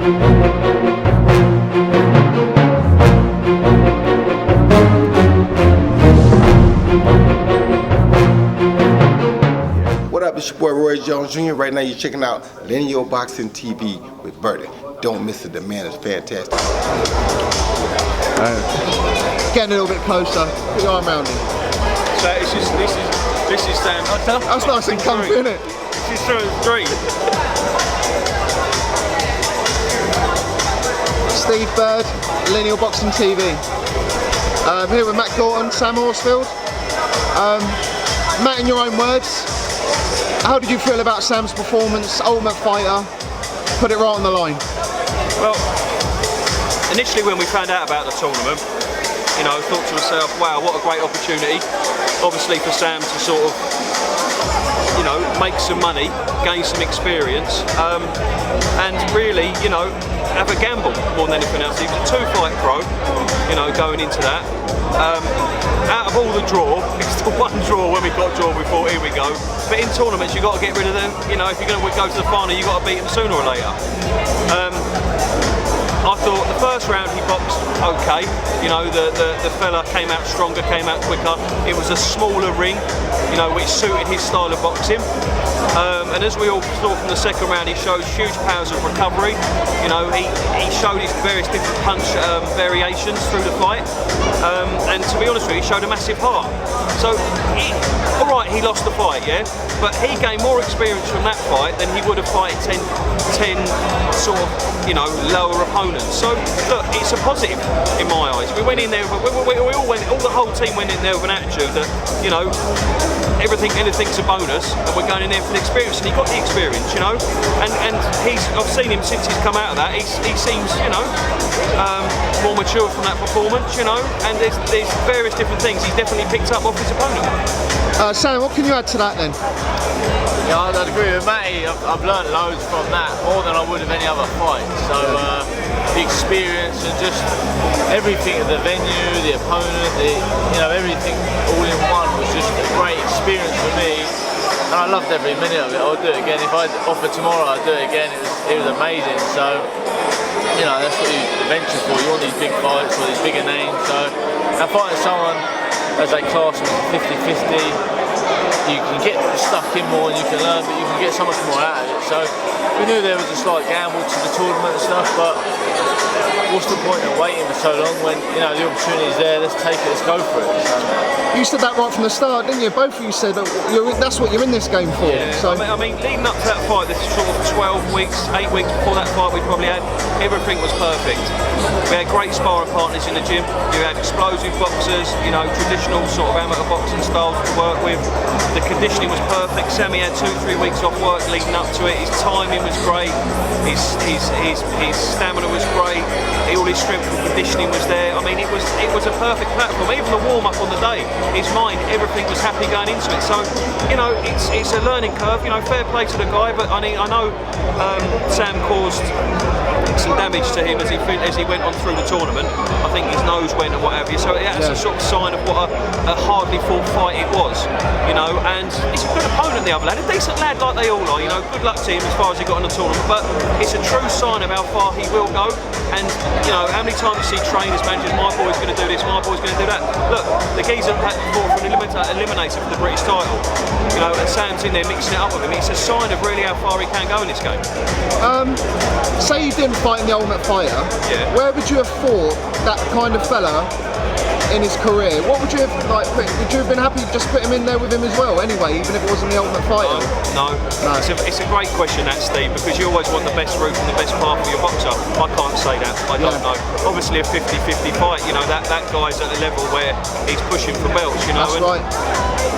What up, it's your boy Roy Jones Jr. Right now you're checking out Lineal Boxing TV with Bertie. Don't miss it, the man is fantastic. Getting a little bit closer, put your arm around him. So this is Sam. That's nice and comfy, isn't it? This is three. Steve Bird, Lineal Boxing TV. Here with Matt Gorton, Sam Horsfall. Matt, in your own words, how did you feel about Sam's performance, Ultimate Fighter, put it right on the line? Well, initially when we found out about the tournament, you know, I thought to myself, wow, what a great opportunity, obviously for Sam to sort of, you know, make some money, gain some experience, and really, you know, have a gamble more than anything else. He was a 2-fight pro, you know, going into that. Out of all the draw, it's the one draw. When we got drawn, we thought, here we go. But in tournaments, you've got to get rid of them. You know, if you're going to go to the final, you've got to beat them sooner or later. I thought the first round he boxed okay. You know, the fella came out stronger, came out quicker. It was a smaller ring, you know, which suited his style of boxing. And as we all saw from the second round, he showed huge powers of recovery. You know, he showed his various different punch variations through the fight. And to be honest with you, he showed a massive heart. So, all right, he lost the fight, yeah, but he gained more experience from that fight than he would have fighted 10 sort of, you know, lower opponents. So, look, it's a positive in my eyes. We went in there, the whole team went in there with an attitude that, you know, anything's a bonus, and we're going in there for the experience, and he got the experience, you know, and I've seen him since he's come out of that. He seems, you know, more mature from that performance, you know, and there's various different things he's definitely picked up off his opponent. Sam, what can you add to that then? Yeah, I'd agree with Matty. I've learned loads from that, more than I would of any other fight. So the experience and just everything at the venue, the opponent, you know, everything all in one was just a great experience for me. And I loved every minute of it. I would do it again. If I'd offered tomorrow, I'd do it again. It was amazing. So, you know, that's what you venture for. You want these big fights or these bigger names. So, and fighting someone as they class them 50-50, you can get stuck in more and you can learn, but you can get so much more out of it. So we knew there was a slight gamble to the tournament and stuff, but what's the point of waiting for so long when, you know, the opportunity's there? Let's take it, let's go for it. So. You said that right from the start, didn't you? Both of you said that that's what you're in this game for. Yeah, so. I mean, leading up to that fight, this sort of 12 weeks, 8 weeks before that fight, we probably had everything was perfect. We had great sparring partners in the gym. You had explosive boxers, you know, traditional sort of amateur boxing styles to work with. The conditioning was perfect. Sammy had 2-3 weeks off work leading up to it. His timing was great. His stamina was great. All his strength and conditioning was there. I mean, it was a perfect platform. Even the warm up on the day, his mind, everything was happy going into it. So, you know, it's a learning curve. You know, fair play to the guy. But I mean, I know Sam caused some damage to him as he went on through the tournament. I think his nose went and what have you. So that's a sort of sign of what a hardly fought fight it was. You know, and it's a good opponent, the other lad, a decent lad like they all are. You know, good luck to him as far as he got in the tournament. But it's a true sign of how far he will go. And you know, how many times you see trainers, managers, my boy's going to do this, my boy's going to do that. Look, the geezer had fought for an eliminator for the British title. You know, and Sam's in there mixing it up with him. It's a sign of really how far he can go in this game. Say you didn't fight in the Ultimate Fighter, where would you have fought that kind of fella in his career? What would you have, like, would you have been happy to just put him in there with him as well anyway, even if it wasn't the Ultimate Fighter? No. It's a great question that, Steve, because you always want the best route and the best path for your boxer. I can't say that, I don't know. Obviously a 50-50 fight, you know, that guy's at a level where he's pushing for belts, you know. That's right.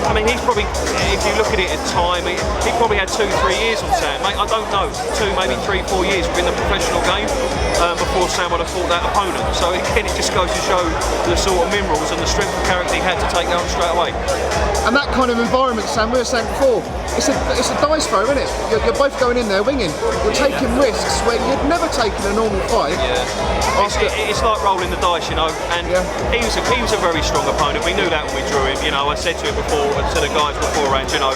I mean, he's probably, if you look at it at time, he probably had 2-3 years on Sam, mate. I don't know, 2, maybe 3-4 years within the professional game. before Sam would have fought that opponent. So again, it just goes to show the sort of minerals and the strength of character he had to take that on straight away. And that kind of environment, Sam, we were saying before, it's a dice throw, isn't it? You're both going in there winging. You're taking risks where you'd never take in a normal fight. Yeah. It's like rolling the dice, you know. And he was a very strong opponent. We knew that when we drew him. You know, I said to him before, to the guys beforehand, you know,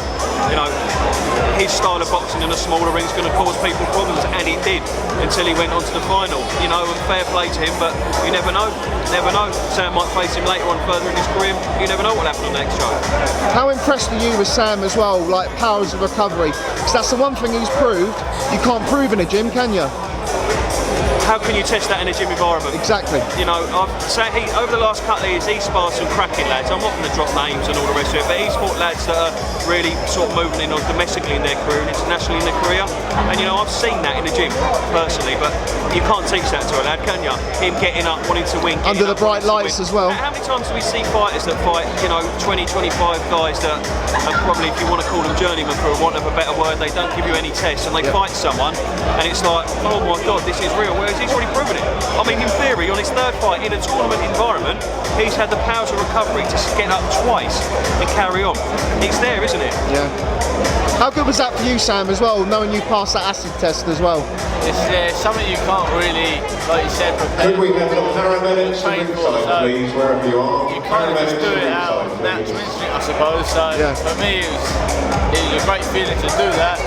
his style of boxing in a smaller ring is going to cause people problems, and it did until he went on to the final. You know, and fair play to him, but you never know. Never know. Sam might face him later on further in his career. You never know what will happen on the next show. How impressed are you with Sam as well, like powers of recovery? Because that's the one thing he's proved you can't prove in a gym, can you? How can you test that in a gym environment? Exactly. You know, over the last couple of years, he's sparred some cracking lads. I'm not going to drop names and all the rest of it, but he's fought lads that are really sort of moving in on domestically in their career and internationally in their career. And you know, I've seen that in the gym personally, but you can't teach that to a lad, can you? Him getting up, wanting to win. Under the bright lights as well. How many times do we see fighters that fight, you know, 20, 25 guys that are probably, if you want to call them journeymen for want of a better word, they don't give you any tests, and they fight someone, and it's like, oh my God, this is real. Whereas he's already proven it. I mean, in theory, on his third fight in a tournament environment, he's had the powers of recovery to get up twice and carry on. It's there, isn't it? Yeah. How good was that for you, Sam, as well, knowing you passed that acid test as well? It's something you can't really, like you said, prepare. Could we have the paramedics on the side, please, wherever you are? You kind of just do it out of natural instinct, I suppose. So for me, it was a great feeling to do that.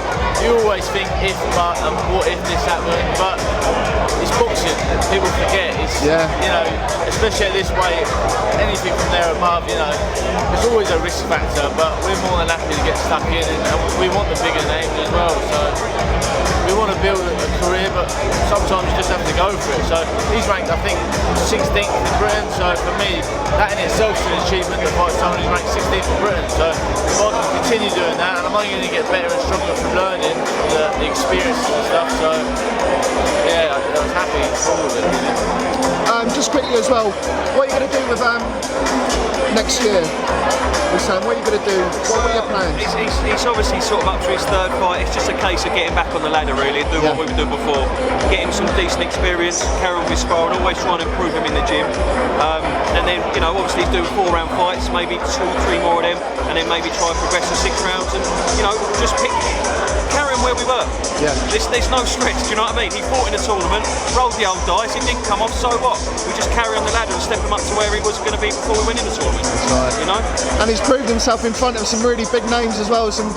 You always think if, but, and what if this happened, but it's boxing. People forget. It's, you know, especially at this weight, anything from there above, you know, there's always a risk factor, but we're more than happy to get stuck in, and we want the bigger names as well. So we want to build a career, but sometimes you just have to go for it. So he's ranked, I think, 16th in Britain. So for me, that in itself is an achievement to fight someone who's ranked 16th in Britain. So if I can continue doing that, and I'm only going to get better and stronger from learning the experiences and stuff. So yeah, I was happy with it. Just quickly as well, what are you going to do with next year? Sam, what are you going to do? What are your plans? He's obviously sort of up to his third fight. It's just a case of getting back on the ladder really and do what we were doing before. Get him some decent experience, carry on with his sparring, always trying to improve him in the gym. And then, you know, obviously do 4-round fights, maybe 2-3 more of them, and then maybe try and progress to 6 rounds and, you know, just carry on where we were. There's no stress, do you know what I mean? He fought in a tournament, rolled the old dice, it didn't come off, so what? We just carry on the ladder and step him up to where he was going to be before we went in the tournament. You know? And he's proved himself in front of some really big names as well, some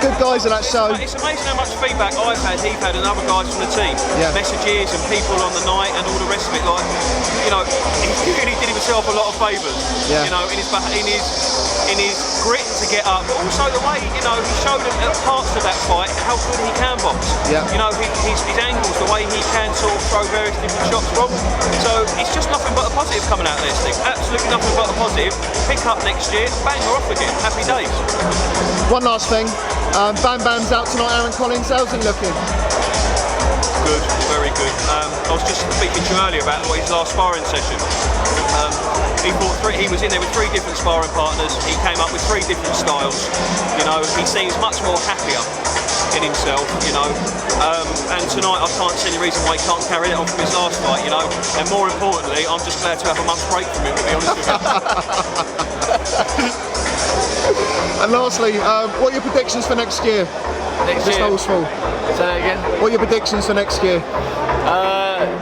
good guys at that show. It's amazing how much feedback I've had, he's had, and other guys from the team. Messages and people on the night and all the rest of it. Like, you know, he really did himself a lot of favours. You know, in his grit to get up, but also the way, you know, he showed at parts of that fight how good he can box. You know, his angles, the way he can sort of throw various different shots from. So it's just nothing but a positive coming out of this thing. Absolutely nothing but a positive. Pick up next year, bang, we're off again. Happy days. One last thing, Bam Bam's out tonight, Arron Collins, how's he looking? Good, very good. I was just speaking to you earlier about his last sparring session. He was in there with 3 different sparring partners. He came up with 3 different styles. You know, he seems much more happier in himself, you know. And tonight I can't see any reason why he can't carry that on from his last fight, you know. And more importantly, I'm just glad to have a month's break from him, to be honest with you. And lastly, what are your predictions for next year? Next year? Horsfall. Say that again? What are your predictions for next year?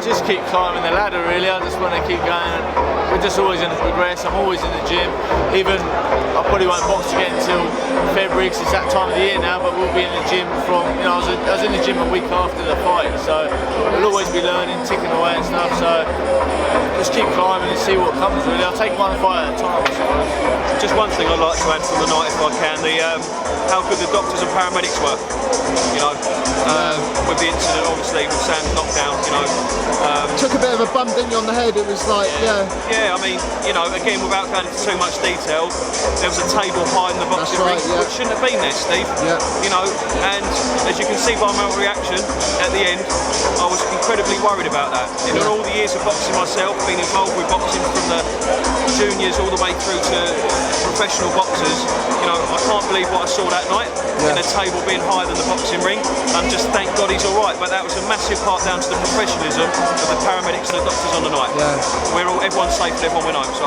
Just keep climbing the ladder really. I just want to keep going. We're just always going to progress. I'm always in the gym. Even I probably won't box again until February because it's that time of the year now, but we'll be in the gym from, you know, I was in the gym a week after the fight, so we'll always be learning, ticking away and stuff, so just keep climbing and see what comes really. I'll take one fight at a time, I suppose. Just one thing I'd like to add from the night if I can, how good the doctors and paramedics were, you know, with the incident obviously with Sam's knockdown, you know. Took a bit of a bump, didn't you, on the head? It was like, Yeah, I mean, you know, again, without going into too much detail, there was a table behind the boxing ring, which shouldn't have been there, Steve. You know, and as you can see by my reaction at the end, I was incredibly worried about that. In all the years of boxing myself, being involved with boxing from the juniors all the way through to professional boxers, you know, I can't believe what I saw that night, in the table being higher than the boxing ring, and just thank God he's all right. But that was a massive part down to the professionalism of the paramedics and the doctors on the night. Everyone's safe and everyone went home. So.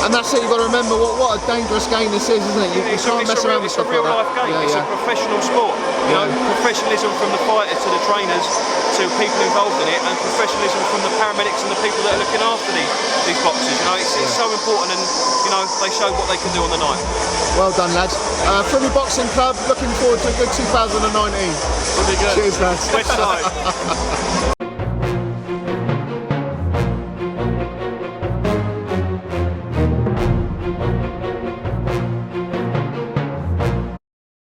And that's it, you've got to remember what a dangerous game this is, isn't it? You can't mess around with stuff like that. It's a real life game, it's a professional sport. You know, professionalism from the fighters to the trainers to people involved in it, and professionalism from the paramedics and the people that are looking after these boxers. You know, it's so important, and you know, they showed what they can do on the night. Well done, lads. Frimley Boxing Club, looking forward to a good 2019. Will be good. Cheers, lads. West side.